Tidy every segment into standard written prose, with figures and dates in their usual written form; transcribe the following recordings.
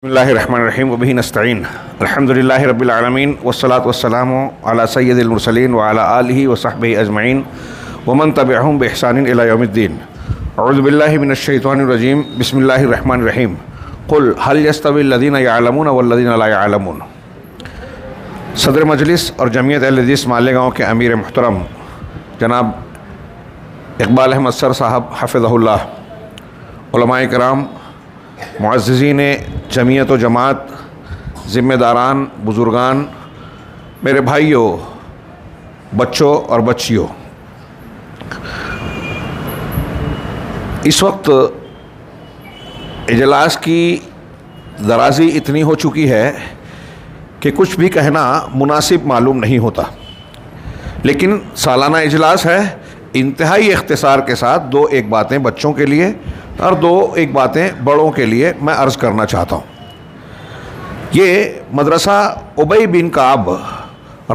بسم اللہ الرحمن الرحیم وبہ نستعین الحمد للہ رب العالمین والصلاة والسلام علی سید المرسلین وعلی آلہ وصحبہ اجمعین ومن تبعہم بإحسان الی یوم الدین. اعوذ باللہ من الشیطان الرجیم. بسم اللہ الرحمن الرحیم. قل هل يستوی الذین یعلمون والذین لا یعلمون. صدر مجلس اور جمعیت اہل حدیث مالیگاؤں کے امیر محترم جناب اقبال احمد سر صاحب حفظہ اللہ، علماء کرام، معززین جمعیت و جماعت، ذمہ داران، بزرگان، میرے بھائیوں، بچوں اور بچیوں، اس وقت اجلاس کی درازی اتنی ہو چکی ہے کہ کچھ بھی کہنا مناسب معلوم نہیں ہوتا، لیکن سالانہ اجلاس ہے. انتہائی اختصار کے ساتھ دو ایک باتیں بچوں کے لیے اور دو ایک باتیں بڑوں کے لیے میں عرض کرنا چاہتا ہوں. یہ مدرسہ ابی بن کعب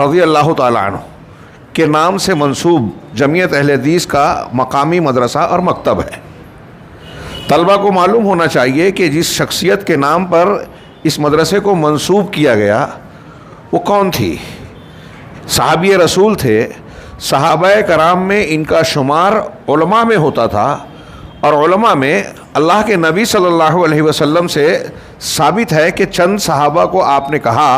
رضی اللہ تعالیٰ عنہ کے نام سے منسوب جمعیت اہل حدیث کا مقامی مدرسہ اور مکتب ہے. طلبہ کو معلوم ہونا چاہیے کہ جس شخصیت کے نام پر اس مدرسے کو منسوب کیا گیا وہ کون تھی. صحابی رسول تھے. صحابہ کرام میں ان کا شمار علماء میں ہوتا تھا، اور علماء میں اللہ کے نبی صلی اللہ علیہ وسلم سے ثابت ہے کہ چند صحابہ کو آپ نے کہا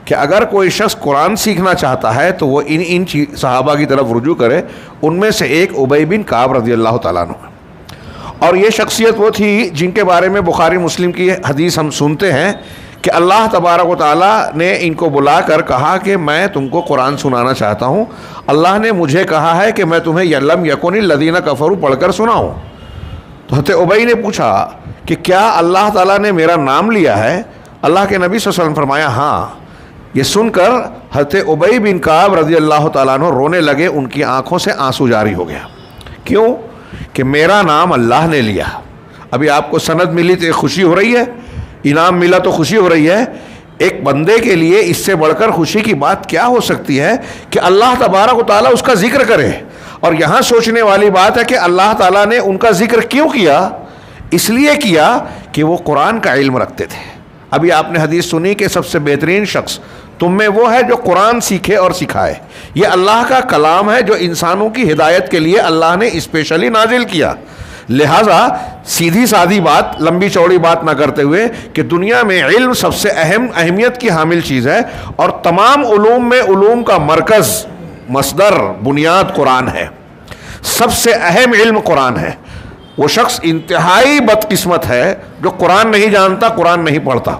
کہ اگر کوئی شخص قرآن سیکھنا چاہتا ہے تو وہ ان صحابہ کی طرف رجوع کرے. ان میں سے ایک ابی بن کعب رضی اللہ تعالیٰ عنہ، اور یہ شخصیت وہ تھی جن کے بارے میں بخاری مسلم کی حدیث ہم سنتے ہیں کہ اللہ تبارک و تعالیٰ نے ان کو بلا کر کہا کہ میں تم کو قرآن سنانا چاہتا ہوں. اللہ نے مجھے کہا ہے کہ میں تمہیں لم یکن الذین کفروا پڑھ کر سناؤں. تو حضرت ابی نے پوچھا کہ کیا اللہ تعالیٰ نے میرا نام لیا ہے؟ اللہ کے نبی صلی اللہ علیہ وسلم فرمایا ہاں. یہ سن کر حضرت ابی بن کعب رضی اللہ تعالیٰ عنہ رونے لگے. ان کی آنکھوں سے آنسو جاری ہو گیا. کیوں؟ کہ میرا نام اللہ نے لیا. ابھی آپ کو سند ملی تو خوشی ہو رہی ہے، انعام ملا تو خوشی ہو رہی ہے. ایک بندے کے لیے اس سے بڑھ کر خوشی کی بات کیا ہو سکتی ہے کہ اللہ تبارک و تعالیٰ اس کا ذکر کرے. اور یہاں سوچنے والی بات ہے کہ اللہ تعالیٰ نے ان کا ذکر کیوں کیا؟ اس لیے کیا کہ وہ قرآن کا علم رکھتے تھے. ابھی آپ نے حدیث سنی کہ سب سے بہترین شخص تم میں وہ ہے جو قرآن سیکھے اور سکھائے. یہ اللہ کا کلام ہے جو انسانوں کی ہدایت کے لیے اللہ نے اسپیشلی نازل کیا. لہٰذا سیدھی سادھی بات، لمبی چوڑی بات نہ کرتے ہوئے کہ دنیا میں علم سب سے اہمیت کی حامل چیز ہے، اور تمام علوم میں علوم کا مرکز، مصدر، بنیاد قرآن ہے. سب سے اہم علم قرآن ہے. وہ شخص انتہائی بدقسمت ہے جو قرآن نہیں جانتا، قرآن نہیں پڑھتا،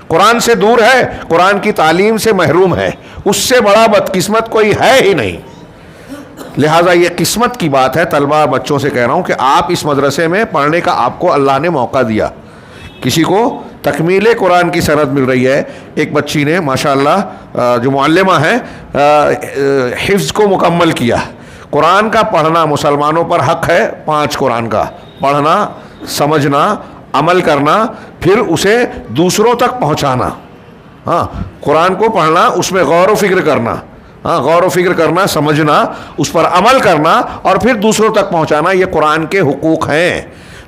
قرآن سے دور ہے، قرآن کی تعلیم سے محروم ہے. اس سے بڑا بدقسمت کوئی ہے ہی نہیں. لہٰذا یہ قسمت کی بات ہے. طلبہ بچوں سے کہہ رہا ہوں کہ آپ اس مدرسے میں پڑھنے کا آپ کو اللہ نے موقع دیا. کسی کو تکمیل قرآن کی سند مل رہی ہے. ایک بچی نے ماشاءاللہ جو معلمہ ہیں حفظ کو مکمل کیا. قرآن کا پڑھنا مسلمانوں پر حق ہے. 5 قرآن کا پڑھنا، سمجھنا، عمل کرنا، پھر اسے دوسروں تک پہنچانا. ہاں، قرآن کو پڑھنا، اس میں غور و فکر کرنا، غور و فکر کرنا، سمجھنا، اس پر عمل کرنا، اور پھر دوسروں تک پہنچانا. یہ قرآن کے حقوق ہیں.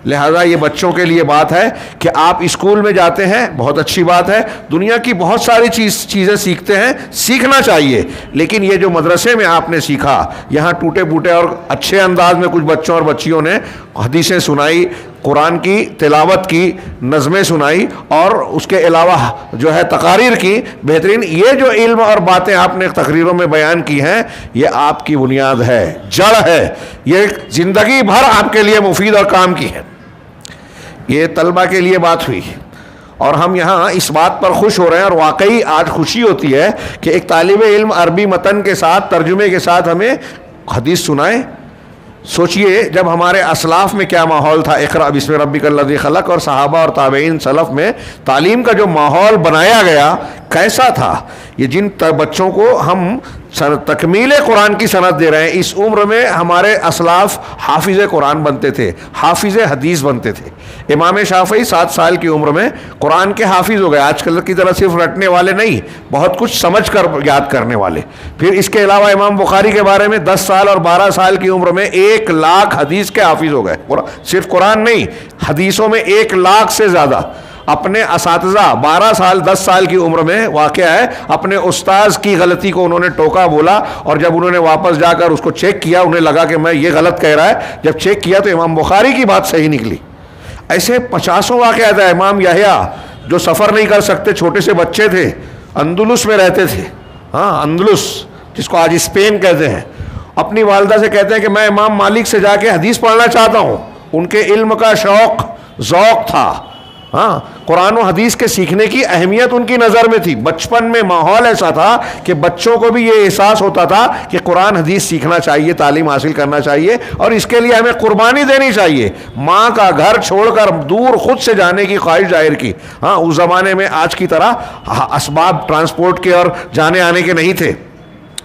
لہذا یہ بچوں کے لیے بات ہے کہ آپ اسکول میں جاتے ہیں، بہت اچھی بات ہے. دنیا کی بہت ساری چیزیں سیکھتے ہیں، سیکھنا چاہیے. لیکن یہ جو مدرسے میں آپ نے سیکھا، یہاں ٹوٹے پوٹے اور اچھے انداز میں کچھ بچوں اور بچیوں نے حدیثیں سنائی، قرآن کی تلاوت کی، نظمیں سنائی، اور اس کے علاوہ جو ہے تقاریر کی بہترین. یہ جو علم اور باتیں آپ نے تقریروں میں بیان کی ہیں، یہ آپ کی بنیاد ہے، جڑ ہے. یہ زندگی بھر آپ کے لیے مفید اور کام کی ہے. یہ طلبہ کے لیے بات ہوئی، اور ہم یہاں اس بات پر خوش ہو رہے ہیں، اور واقعی آج خوشی ہوتی ہے کہ ایک طالب علم عربی متن کے ساتھ، ترجمے کے ساتھ ہمیں حدیث سنائے. سوچئے جب ہمارے اسلاف میں کیا ماحول تھا، اقرأ بسم ربک الذی خلق، اور صحابہ اور تابعین سلف میں تعلیم کا جو ماحول بنایا گیا کیسا تھا. یہ جن بچوں کو ہم تکمیل قرآن کی سند دے رہے ہیں، اس عمر میں ہمارے اسلاف حافظ قرآن بنتے تھے، حافظ حدیث بنتے تھے. امام شافعی 7 سال کی عمر میں قرآن کے حافظ ہو گئے. آج کل کی طرح صرف رٹنے والے نہیں، بہت کچھ سمجھ کر یاد کرنے والے. پھر اس کے علاوہ امام بخاری کے بارے میں 10 سال اور 12 سال کی عمر میں 1 لاکھ حدیث کے حافظ ہو گئے. صرف قرآن نہیں، حدیثوں میں 1 لاکھ سے زیادہ. اپنے اساتذہ 12 سال 10 سال کی عمر میں واقعہ ہے، اپنے استاذ کی غلطی کو انہوں نے ٹوکا، بولا، اور جب انہوں نے واپس جا کر اس کو چیک کیا انہیں لگا کہ میں یہ غلط کہہ رہا ہے، جب چیک کیا تو امام بخاری کی بات صحیح نکلی۔ ایسے 50 واقعات ہیں۔ امام یحییٰ جو سفر نہیں کر سکتے، چھوٹے سے بچے تھے، اندلس میں رہتے تھے، ہاں اندلس جس کو آج اسپین کہتے ہیں، اپنی والدہ سے کہتے ہیں کہ میں امام مالک سے جا کے حدیث پڑھنا چاہتا ہوں۔ ان کے علم کا شوق ذوق تھا، ہاں قرآن و حدیث کے سیکھنے کی اہمیت ان کی نظر میں تھی۔ بچپن میں ماحول ایسا تھا کہ بچوں کو بھی یہ احساس ہوتا تھا کہ قرآن حدیث سیکھنا چاہیے، تعلیم حاصل کرنا چاہیے، اور اس کے لیے ہمیں قربانی دینی چاہیے۔ ماں کا گھر چھوڑ کر دور خود سے جانے کی خواہش ظاہر کی۔ ہاں اس زمانے میں آج کی طرح اسباب ٹرانسپورٹ کے اور جانے آنے کے نہیں تھے۔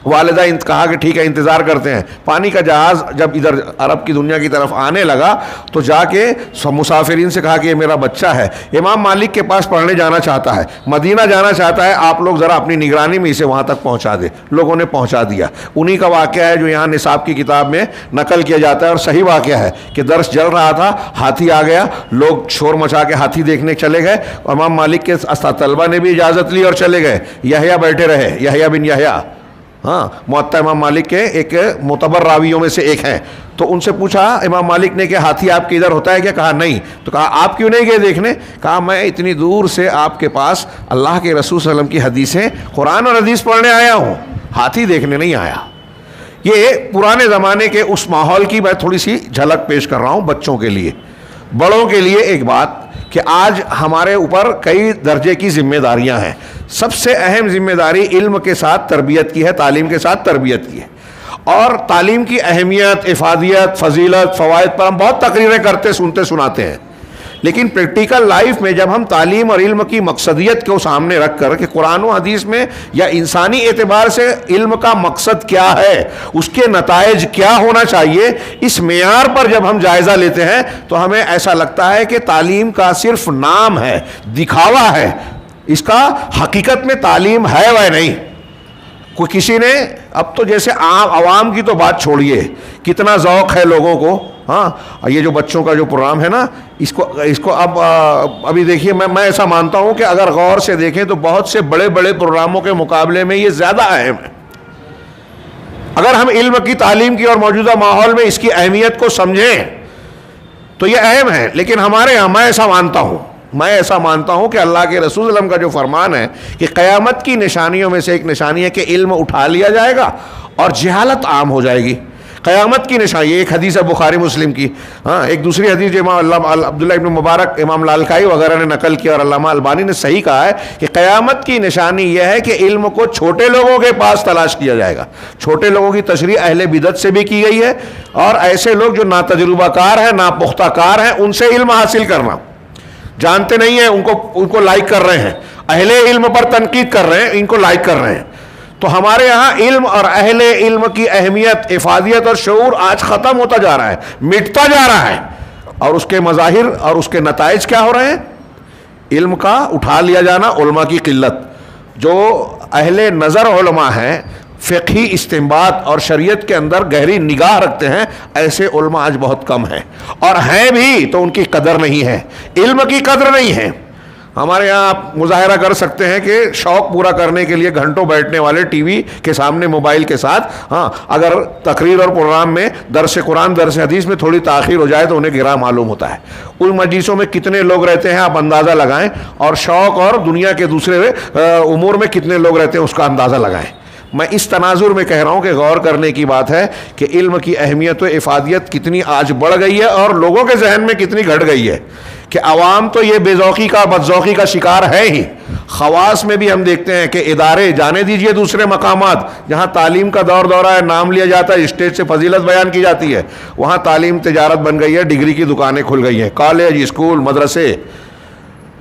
والدہ کہا کہ ٹھیک ہے انتظار کرتے ہیں۔ پانی کا جہاز جب ادھر عرب کی دنیا کی طرف آنے لگا تو جا کے مسافرین سے کہا کہ یہ میرا بچہ ہے، امام مالک کے پاس پڑھنے جانا چاہتا ہے، مدینہ جانا چاہتا ہے، آپ لوگ ذرا اپنی نگرانی میں اسے وہاں تک پہنچا دیں۔ لوگوں نے پہنچا دیا۔ انہی کا واقعہ ہے جو یہاں نصاب کی کتاب میں نقل کیا جاتا ہے، اور صحیح واقعہ ہے کہ درس چل رہا تھا، ہاتھی آ گیا، لوگ شور مچا کے ہاتھی دیکھنے چلے گئے، امام مالک کے طلبہ نے بھی اجازت لی اور چلے گئے۔ یحییٰ بیٹھے رہے، یحییٰ بن یحییٰ، ہاں موطا امام مالک کے ایک معتبر راویوں میں سے ایک ہیں۔ تو ان سے پوچھا امام مالک نے کہ ہاتھی آپ کے ادھر ہوتا ہے کیا؟ کہا نہیں۔ تو کہا آپ کیوں نہیں گئے دیکھنے؟ کہا میں اتنی دور سے آپ کے پاس اللہ کے رسول صلی اللہ علیہ وسلم کی حدیثیں، قرآن اور حدیث پڑھنے آیا ہوں، ہاتھی دیکھنے نہیں آیا۔ یہ پرانے زمانے کے اس ماحول کی میں تھوڑی سی جھلک پیش کر رہا ہوں بچوں کے لیے۔ بڑوں کے لیے ایک بات کہ آج ہمارے اوپر کئی درجے کی ذمہ داریاں ہیں۔ سب سے اہم ذمہ داری علم کے ساتھ تربیت کی ہے، تعلیم کے ساتھ تربیت کی ہے، اور تعلیم کی اہمیت، افادیت، فضیلت، فوائد پر ہم بہت تقریریں کرتے سنتے سناتے ہیں، لیکن پریکٹیکل لائف میں جب ہم تعلیم اور علم کی مقصدیت کو سامنے رکھ کر کہ قرآن و حدیث میں یا انسانی اعتبار سے علم کا مقصد کیا ہے، اس کے نتائج کیا ہونا چاہیے، اس معیار پر جب ہم جائزہ لیتے ہیں تو ہمیں ایسا لگتا ہے کہ تعلیم کا صرف نام ہے، دکھاوا ہے، اس کا حقیقت میں تعلیم ہے وہ نہیں۔ کوئی کسی نے اب تو جیسے عوام کی تو بات چھوڑیے، کتنا ذوق ہے لوگوں کو، ہاں یہ جو بچوں کا جو پروگرام ہے نا، اس کو ابھی دیکھیے، میں ایسا مانتا ہوں کہ اگر غور سے دیکھیں تو بہت سے بڑے بڑے پروگراموں کے مقابلے میں یہ زیادہ اہم ہے۔ اگر ہم علم کی، تعلیم کی اور موجودہ ماحول میں اس کی اہمیت کو سمجھیں تو یہ اہم ہے، لیکن ہمارے یہاں میں ایسا مانتا ہوں کہ اللہ کے رسول صلی اللہ علیہ وسلم کا جو فرمان ہے کہ قیامت کی نشانیوں میں سے ایک نشانی ہے کہ علم اٹھا لیا جائے گا اور جہالت عام ہو جائے گی۔ قیامت کی نشانی، ایک حدیث ہے بخاری مسلم کی، ہاں ایک دوسری حدیث جو امام عبداللہ ابن مبارک، امام لالکائی وغیرہ نے نقل کیا اور علامہ البانی نے صحیح کہا ہے کہ قیامت کی نشانی یہ ہے کہ علم کو چھوٹے لوگوں کے پاس تلاش کیا جائے گا۔ چھوٹے لوگوں کی تشریح اہل بدعت سے بھی کی گئی ہے، اور ایسے لوگ جو ناتجربہ کار ہیں، ناپختہ کار ہیں، ان سے علم حاصل کرنا، جانتے نہیں ہیں، ان کو لائک کر رہے ہیں، اہل علم پر تنقید کر رہے ہیں، ان کو لائک کر رہے ہیں۔ تو ہمارے یہاں علم اور اہل علم کی اہمیت، افادیت اور شعور آج ختم ہوتا جا رہا ہے، مٹتا جا رہا ہے، اور اس کے مظاہر اور اس کے نتائج کیا ہو رہے ہیں؟ علم کا اٹھا لیا جانا، علماء کی قلت۔ جو اہل نظر علماء ہیں، فقہی استنباط اور شریعت کے اندر گہری نگاہ رکھتے ہیں، ایسے علماء آج بہت کم ہیں، اور ہیں بھی تو ان کی قدر نہیں ہے، علم کی قدر نہیں ہے۔ ہمارے یہاں آپ مظاہرہ کر سکتے ہیں کہ شوق پورا کرنے کے لیے گھنٹوں بیٹھنے والے ٹی وی کے سامنے موبائل کے ساتھ، ہاں اگر تقریر اور پروگرام میں درس قرآن، درس حدیث میں تھوڑی تاخیر ہو جائے تو انہیں گرا معلوم ہوتا ہے۔ ان مجلسوں میں کتنے لوگ رہتے ہیں آپ اندازہ لگائیں، اور شوق اور دنیا کے دوسرے امور میں کتنے لوگ رہتے ہیں اس کا اندازہ لگائیں۔ میں اس تناظر میں کہہ رہا ہوں کہ غور کرنے کی بات ہے کہ علم کی اہمیت و افادیت کتنی آج بڑھ گئی ہے، اور لوگوں کے ذہن میں کتنی گھٹ گئی ہے کہ عوام تو یہ بے ذوقی کا، بدذوقی کا شکار ہے ہی۔ خواص میں بھی ہم دیکھتے ہیں کہ ادارے، جانے دیجئے دوسرے مقامات جہاں تعلیم کا دور دورہ ہے، نام لیا جاتا ہے، اسٹیج سے فضیلت بیان کی جاتی ہے، وہاں تعلیم تجارت بن گئی ہے، ڈگری کی دکانیں کھل گئی ہیں، کالج، اسکول، مدرسے،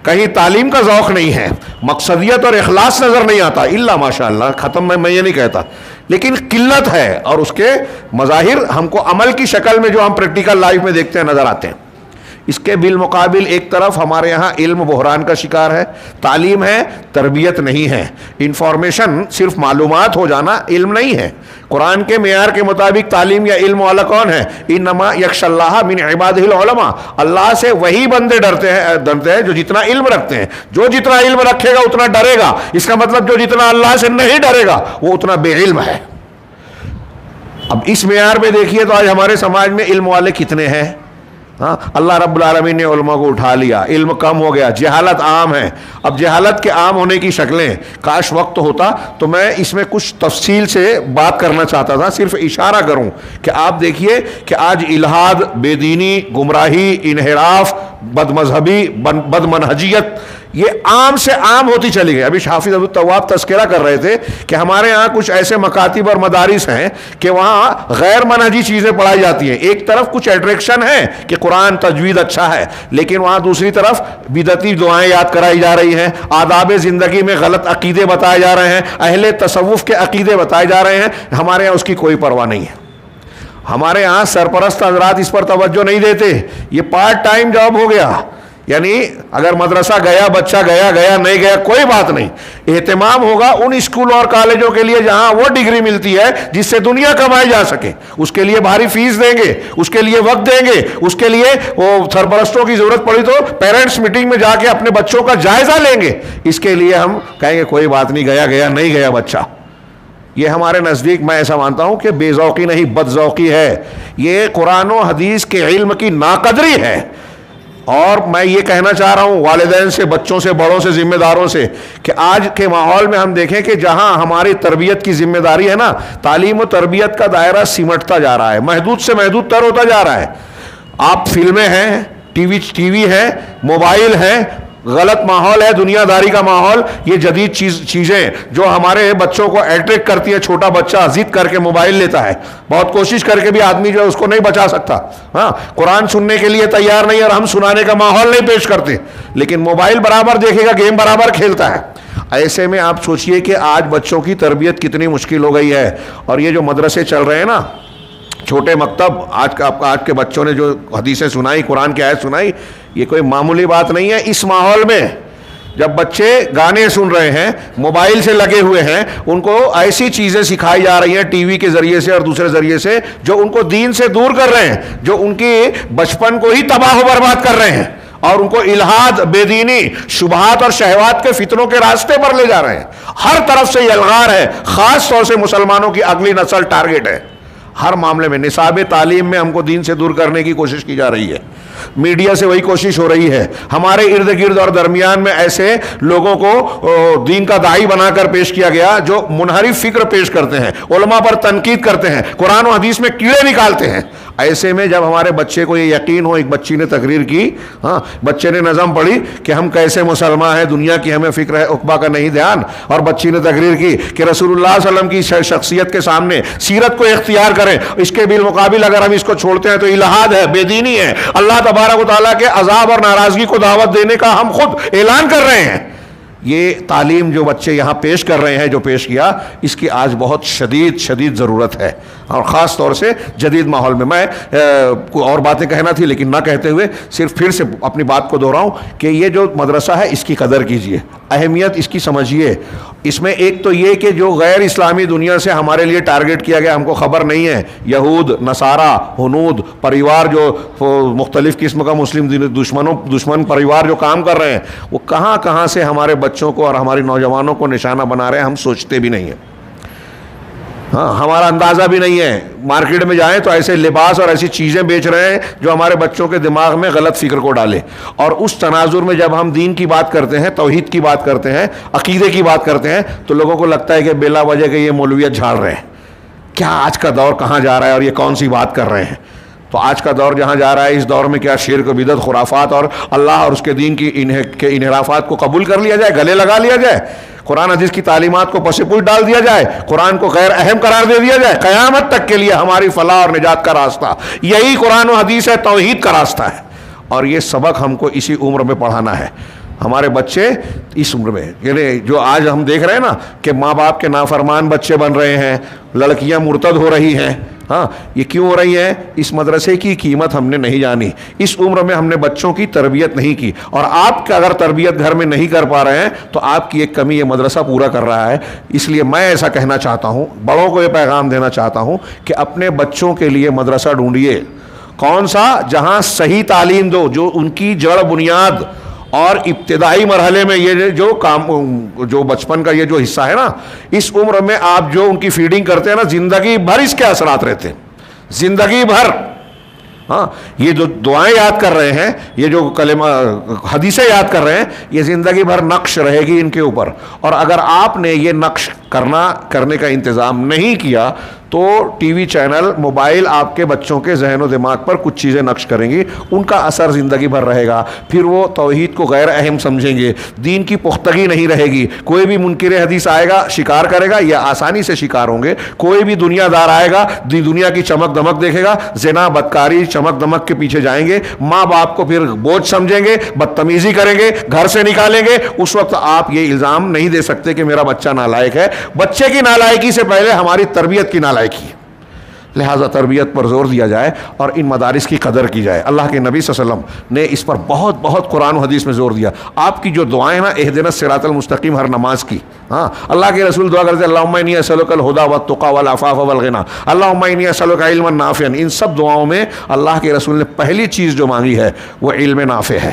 کہیں تعلیم کا ذوق نہیں ہے، مقصدیت اور اخلاص نظر نہیں آتا، الا ماشاء اللہ، ختم میں یہ نہیں کہتا، لیکن قلت ہے، اور اس کے مظاہر ہم کو عمل کی شکل میں جو ہم پریکٹیکل لائف میں دیکھتے ہیں نظر آتے ہیں۔ اس کے بالمقابل ایک طرف ہمارے یہاں علم بحران کا شکار ہے، تعلیم ہے تربیت نہیں ہے، انفارمیشن صرف معلومات ہو جانا علم نہیں ہے۔ قرآن کے معیار کے مطابق تعلیم یا علم والا کون ہے؟ انما یخشی اللہ من عبادہ العلماء، اللہ سے وہی بندے ڈرتے ہیں جو جتنا علم رکھتے ہیں۔ جو جتنا علم رکھے گا اتنا ڈرے گا، اس کا مطلب جو جتنا اللہ سے نہیں ڈرے گا وہ اتنا بے علم ہے۔ اب اس معیار پہ دیکھیے تو آج ہمارے سماج میں علم والے کتنے ہیں؟ ہاں، اللہ رب العالمین نے علماء کو اٹھا لیا، علم کم ہو گیا، جہالت عام ہے۔ اب جہالت کے عام ہونے کی شکلیں، کاش وقت ہوتا تو میں اس میں کچھ تفصیل سے بات کرنا چاہتا تھا، صرف اشارہ کروں کہ آپ دیکھیے کہ آج الحاد، بے دینی، گمراہی، انحراف، بد مذہبی، بد منہجیت یہ عام سے عام ہوتی چلی گئی۔ ابھی حافظ عبد التواب تذکرہ کر رہے تھے کہ ہمارے ہاں کچھ ایسے مکاتب اور مدارس ہیں کہ وہاں غیر منہجی چیزیں پڑھائی جاتی ہیں۔ ایک طرف کچھ اٹریکشن ہے کہ قرآن تجوید اچھا ہے، لیکن وہاں دوسری طرف بدعتی دعائیں یاد کرائی جا رہی ہیں، آداب زندگی میں غلط عقیدے بتائے جا رہے ہیں، اہل تصوف کے عقیدے بتائے جا رہے ہیں۔ ہمارے ہاں اس کی کوئی پرواہ نہیں ہے۔ ہمارے ہاں سرپرست حضرات اس پر توجہ نہیں دیتے، یہ پارٹ ٹائم جاب ہو گیا، یعنی اگر مدرسہ گیا بچہ گیا نہیں گیا کوئی بات نہیں، اہتمام ہوگا ان اسکول اور کالجوں کے لیے جہاں وہ ڈگری ملتی ہے جس سے دنیا کمائی جا سکے، اس کے لیے بھاری فیس دیں گے، اس کے لیے وقت دیں گے، اس کے لیے وہ سرپرستوں کی ضرورت پڑی تو پیرنٹس میٹنگ میں جا کے اپنے بچوں کا جائزہ لیں گے، اس کے لیے ہم کہیں گے کوئی بات نہیں، گیا نہیں گیا بچہ۔ یہ ہمارے نزدیک میں ایسا مانتا ہوں کہ بے ذوقی نہیں بد ذوقی ہے، یہ قرآن و حدیث کے علم کی ناقدری ہے۔ اور میں یہ کہنا چاہ رہا ہوں والدین سے، بچوں سے، بڑوں سے، ذمہ داروں سے کہ آج کے ماحول میں ہم دیکھیں کہ جہاں ہماری تربیت کی ذمہ داری ہے نا، تعلیم و تربیت کا دائرہ سمٹتا جا رہا ہے، محدود سے محدود تر ہوتا جا رہا ہے۔ آپ فلمیں ہیں، ٹی وی ہے، موبائل ہے، غلط ماحول ہے، دنیا داری کا ماحول، یہ جدید چیزیں جو ہمارے بچوں کو اٹریکٹ کرتی ہے۔ چھوٹا بچہ ضد کر کے موبائل لیتا ہے، بہت کوشش کر کے بھی آدمی جو ہے اس کو نہیں بچا سکتا۔ ہاں، قرآن سننے کے لیے تیار نہیں اور ہم سنانے کا ماحول نہیں پیش کرتے، لیکن موبائل برابر دیکھے گا، گیم برابر کھیلتا ہے۔ ایسے میں آپ سوچئے کہ آج بچوں کی تربیت کتنی مشکل ہو گئی ہے۔ اور یہ جو مدرسے چل رہے ہیں نا، چھوٹے مکتب، آج کے بچوں نے جو حدیثیں سنائی، قرآن کی آیت سنائی، یہ کوئی معمولی بات نہیں ہے۔ اس ماحول میں جب بچے گانے سن رہے ہیں، موبائل سے لگے ہوئے ہیں، ان کو ایسی چیزیں سکھائی جا رہی ہیں ٹی وی کے ذریعے سے اور دوسرے ذریعے سے جو ان کو دین سے دور کر رہے ہیں، جو ان کی بچپن کو ہی تباہ و برباد کر رہے ہیں اور ان کو الحاد، بے دینی، شبہات اور شہوات کے فتنوں کے راستے پر لے جا رہے ہیں۔ ہر طرف سے یہ الغار ہے، خاص طور سے مسلمانوں کی اگلی نسل ٹارگٹ ہے۔ ہر معاملے میں نصاب تعلیم میں ہم کو دین سے دور کرنے کی کوشش کی جا رہی ہے، میڈیا سے وہی کوشش ہو رہی ہے۔ ہمارے ارد گرد اور درمیان میں ایسے لوگوں کو دین کا داعی بنا کر پیش کیا گیا جو منحرف فکر پیش کرتے ہیں، علماء پر تنقید کرتے ہیں، قرآن و حدیث میں کیڑے نکالتے ہیں۔ ایسے میں جب ہمارے بچے کو یہ یقین ہو، ایک بچی نے تقریر کی، بچے نے نظم پڑھی کہ ہم کیسے مسلمان ہیں، دنیا کی ہمیں فکر ہے، عقبہ کا نہیں دھیان، اور بچی نے تقریر کی کہ رسول اللہ صلی اللہ علیہ وسلم کی شخصیت کے سامنے سیرت کو اختیار کریں، اس کے بالمقابل اگر ہم اس کو چھوڑتے ہیں تو الحاد ہے، بے دینی ہے، اللہ تبارک و تعالیٰ کے عذاب اور ناراضگی کو دعوت دینے کا ہم خود اعلان کر رہے ہیں۔ یہ تعلیم جو بچے یہاں پیش کر رہے ہیں، جو پیش کیا، اس کی آج بہت شدید ضرورت ہے، اور خاص طور سے جدید ماحول میں۔ میں کوئی اور باتیں کہنا تھی لیکن نہ کہتے ہوئے صرف پھر سے اپنی بات کو دہراؤں کہ یہ جو مدرسہ ہے اس کی قدر کیجئے، اہمیت اس کی سمجھیے۔ اس میں ایک تو یہ کہ جو غیر اسلامی دنیا سے ہمارے لیے ٹارگٹ کیا گیا، ہم کو خبر نہیں ہے، یہود، نصارہ، ہنود پریوار جو مختلف قسم کا مسلم دشمن پریوار جو کام کر رہے ہیں، وہ کہاں کہاں سے ہمارے بچوں کو اور ہماری نوجوانوں کو نشانہ بنا رہے ہیں، ہم سوچتے بھی نہیں ہیں۔ ہاں، ہمارا اندازہ بھی نہیں ہے۔ مارکیٹ میں جائیں تو ایسے لباس اور ایسی چیزیں بیچ رہے ہیں جو ہمارے بچوں کے دماغ میں غلط فکر کو ڈالے، اور اس تناظر میں جب ہم دین کی بات کرتے ہیں، توحید کی بات کرتے ہیں، عقیدے کی بات کرتے ہیں، تو لوگوں کو لگتا ہے کہ بلا وجہ کہ یہ مولویت جھاڑ رہے ہیں۔ کیا آج کا دور کہاں جا رہا ہے اور یہ کون سی بات کر رہے ہیں؟ تو آج کا دور جہاں جا رہا ہے، اس دور میں کیا شرک و بدعت، خرافات اور اللہ اور اس کے دین کی انحرافات کو قبول کر لیا جائے، گلے لگا لیا جائے، قرآن حدیث کی تعلیمات کو پس پوچھ ڈال دیا جائے، قرآن کو غیر اہم قرار دے دیا جائے؟ قیامت تک کے لیے ہماری فلاح اور نجات کا راستہ یہی قرآن و حدیث ہے، توحید کا راستہ ہے، اور یہ سبق ہم کو اسی عمر میں پڑھانا ہے۔ ہمارے بچے اس عمر میں، یعنی جو آج ہم دیکھ رہے ہیں نا کہ ماں باپ کے نافرمان بچے بن رہے ہیں، لڑکیاں مرتد ہو رہی ہیں، ہاں یہ کیوں ہو رہی ہیں؟ اس مدرسے کی قیمت ہم نے نہیں جانی، اس عمر میں ہم نے بچوں کی تربیت نہیں کی، اور آپ کا اگر تربیت گھر میں نہیں کر پا رہے ہیں تو آپ کی ایک کمی یہ مدرسہ پورا کر رہا ہے۔ اس لیے میں ایسا کہنا چاہتا ہوں، بڑوں کو یہ پیغام دینا چاہتا ہوں کہ اپنے بچوں کے لیے مدرسہ ڈھونڈیے، کون سا؟ جہاں صحیح تعلیم دو، جو ان کی جڑ بنیاد اور ابتدائی مرحلے میں یہ جو بچپن کا یہ جو حصہ ہے نا، اس عمر میں آپ جو ان کی فیڈنگ کرتے ہیں نا، زندگی بھر اس کے اثرات رہتے ہیں، زندگی بھر۔ ہاں یہ جو دعائیں یاد کر رہے ہیں، یہ جو کلمہ حدیثیں یاد کر رہے ہیں، یہ زندگی بھر نقش رہے گی ان کے اوپر۔ اور اگر آپ نے یہ نقش کرنے کا انتظام نہیں کیا تو ٹی وی چینل، موبائل آپ کے بچوں کے ذہن و دماغ پر کچھ چیزیں نقش کریں گی، ان کا اثر زندگی بھر رہے گا۔ پھر وہ توحید کو غیر اہم سمجھیں گے، دین کی پختگی نہیں رہے گی۔ کوئی بھی منکر حدیث آئے گا شکار کرے گا، یا آسانی سے شکار ہوں گے۔ کوئی بھی دنیا دار آئے گا، دنیا کی چمک دمک دیکھے گا، زنا بدکاری چمک دمک کے پیچھے جائیں گے۔ ماں باپ کو پھر بوجھ سمجھیں گے، بدتمیزی کریں گے، گھر سے نکالیں گے۔ اس وقت آپ یہ الزام نہیں دے سکتے کہ میرا بچہ نالائق ہے۔ بچے کی نالائکی سے پہلے ہماری تربیت کی نالائکی ہے، لہٰذا تربیت پر زور دیا جائے اور ان مدارس کی قدر کی جائے۔ اللہ کے نبی صلی اللہ علیہ وسلم نے اس پر بہت قرآن و حدیث میں زور دیا۔ آپ کی جو دعائیں نا اہدنا الصراط المستقیم ہر نماز کی، ہاں اللہ کے رسول دعا کرتے اللہم انی اسألک الہدی والتقی والعفاف والغنی، اللہم انی اسألک علما نافعا۔ ان سب دعاؤں میں اللہ کے رسول نے پہلی چیز جو مانگی ہے وہ علم نافع ہے۔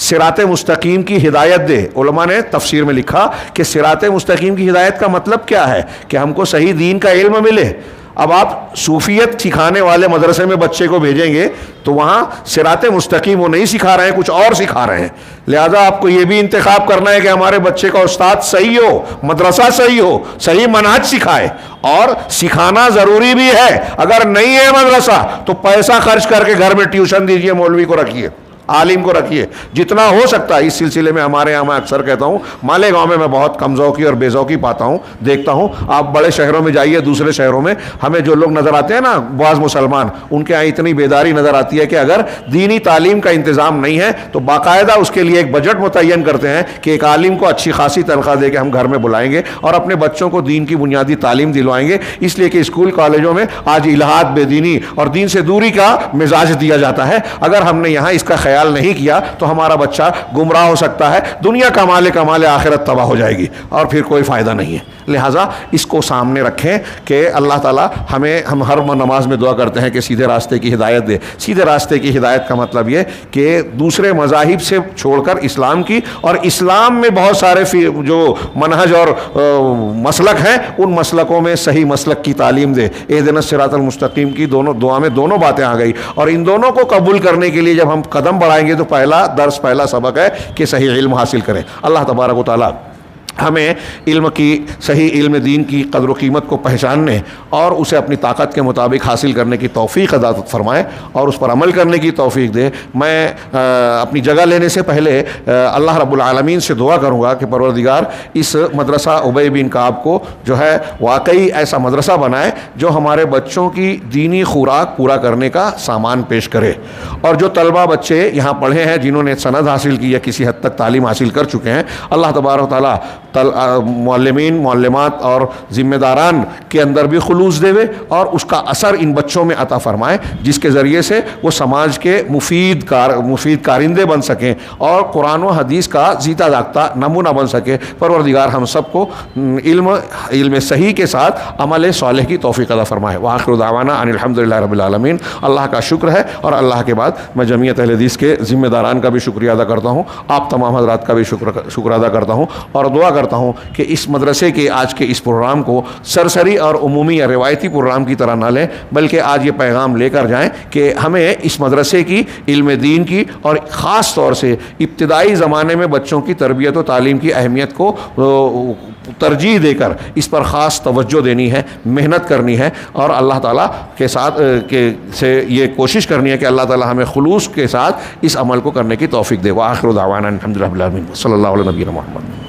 صراط مستقیم کی ہدایت دے۔ علماء نے تفسیر میں لکھا کہ صراط مستقیم کی ہدایت کا مطلب کیا ہے؟ کہ ہم کو صحیح دین کا علم ملے۔ اب آپ صوفیت سکھانے والے مدرسے میں بچے کو بھیجیں گے تو وہاں صراط مستقیم وہ نہیں سکھا رہے ہیں، کچھ اور سکھا رہے ہیں۔ لہذا آپ کو یہ بھی انتخاب کرنا ہے کہ ہمارے بچے کا استاد صحیح ہو، مدرسہ صحیح ہو، صحیح منہج سکھائے، اور سکھانا ضروری بھی ہے۔ اگر نہیں ہے مدرسہ تو پیسہ خرچ کر کے گھر میں ٹیوشن دیجئے، مولوی کو رکھیے، عالم کو رکھیے، جتنا ہو سکتا ہے۔ اس سلسلے میں ہمارے یہاں میں اکثر کہتا ہوں، مالیگاؤں میں بہت کم ذوقی اور بے ذوقی پاتا ہوں، دیکھتا ہوں۔ آپ بڑے شہروں میں جائیے، دوسرے شہروں میں ہمیں جو لوگ نظر آتے ہیں نا بعض مسلمان، ان کے یہاں اتنی بیداری نظر آتی ہے کہ اگر دینی تعلیم کا انتظام نہیں ہے تو باقاعدہ اس کے لیے ایک بجٹ متعین کرتے ہیں کہ ایک عالم کو اچھی خاصی تنخواہ دے کے ہم گھر میں بلائیں گے اور اپنے بچوں کو دین کی بنیادی تعلیم دلوائیں گے، اس لیے کہ اسکول کالجوں میں آج الہاد، بے دینی اور دین سے دوری کا مزاج دیا جاتا ہے۔ اگر ہم نے یہاں اس کا خیال نہیں کیا تو ہمارا بچہ گمراہ ہو سکتا ہے، دنیا کمال آخرت تباہ ہو جائے گی اور پھر کوئی فائدہ نہیں ہے۔ لہٰذا اس کو سامنے رکھیں کہ اللہ تعالیٰ ہم ہر نماز میں دعا کرتے ہیں کہ سیدھے راستے کی ہدایت دے۔ سیدھے راستے کی ہدایت کا مطلب یہ کہ دوسرے مذاہب سے چھوڑ کر اسلام کی، اور اسلام میں بہت سارے جو منہج اور مسلک ہیں، ان مسلکوں میں صحیح مسلک کی تعلیم دے۔ اہدنا الصراط المستقیم کی دونوں دعا میں دونوں باتیں آ گئی، اور ان دونوں کو قبول کرنے کے لیے جب ہم قدم بڑھائیں گے تو پہلا سبق ہے کہ صحیح علم حاصل کریں۔ اللہ تبارک و تعالیٰ ہمیں علم کی، صحیح علم دین کی قدر و قیمت کو پہچاننے اور اسے اپنی طاقت کے مطابق حاصل کرنے کی توفیق عطا فرمائے اور اس پر عمل کرنے کی توفیق دے۔ میں اپنی جگہ لینے سے پہلے اللہ رب العالمین سے دعا کروں گا کہ پروردگار اس مدرسہ ابی بن کعب کو جو ہے واقعی ایسا مدرسہ بنائے جو ہمارے بچوں کی دینی خوراک پورا کرنے کا سامان پیش کرے، اور جو طلبہ بچے یہاں پڑھے ہیں جنہوں نے سند حاصل کی یا کسی حد تک تعلیم حاصل کر چکے ہیں، اللہ تبارک و تعالیٰ معلمین، معلمات اور ذمہ داران کے اندر بھی خلوص دے اور اس کا اثر ان بچوں میں عطا فرمائے، جس کے ذریعے سے وہ سماج کے مفید کارندے بن سکیں اور قرآن و حدیث کا جیتا جاگتا نمونہ بن سکے۔ پروردگار ہم سب کو علم صحیح کے ساتھ عمل صالح کی توفیق عطا فرمائے۔ وآخر دعوانا ان الحمدللہ رب العالمین۔ اللہ کا شکر ہے، اور اللہ کے بعد میں جمعیت اہل حدیث کے ذمہ داران کا بھی شکریہ ادا کرتا ہوں، آپ تمام حضرات کا بھی شکر ادا کرتا ہوں، اور دعا کرتا ہوں کہ اس مدرسے کے آج کے اس پروگرام کو سرسری اور عمومی یا روایتی پروگرام کی طرح نہ لیں، بلکہ آج یہ پیغام لے کر جائیں کہ ہمیں اس مدرسے کی، علم دین کی، اور خاص طور سے ابتدائی زمانے میں بچوں کی تربیت و تعلیم کی اہمیت کو ترجیح دے کر اس پر خاص توجہ دینی ہے، محنت کرنی ہے، اور اللہ تعالیٰ کے ساتھ سے یہ کوشش کرنی ہے کہ اللہ تعالیٰ ہمیں خلوص کے ساتھ اس عمل کو کرنے کی توفیق دے۔ وآخر دعوانا الحمدللہ رب العالمین، صلی اللہ علیہ نبینا محمد۔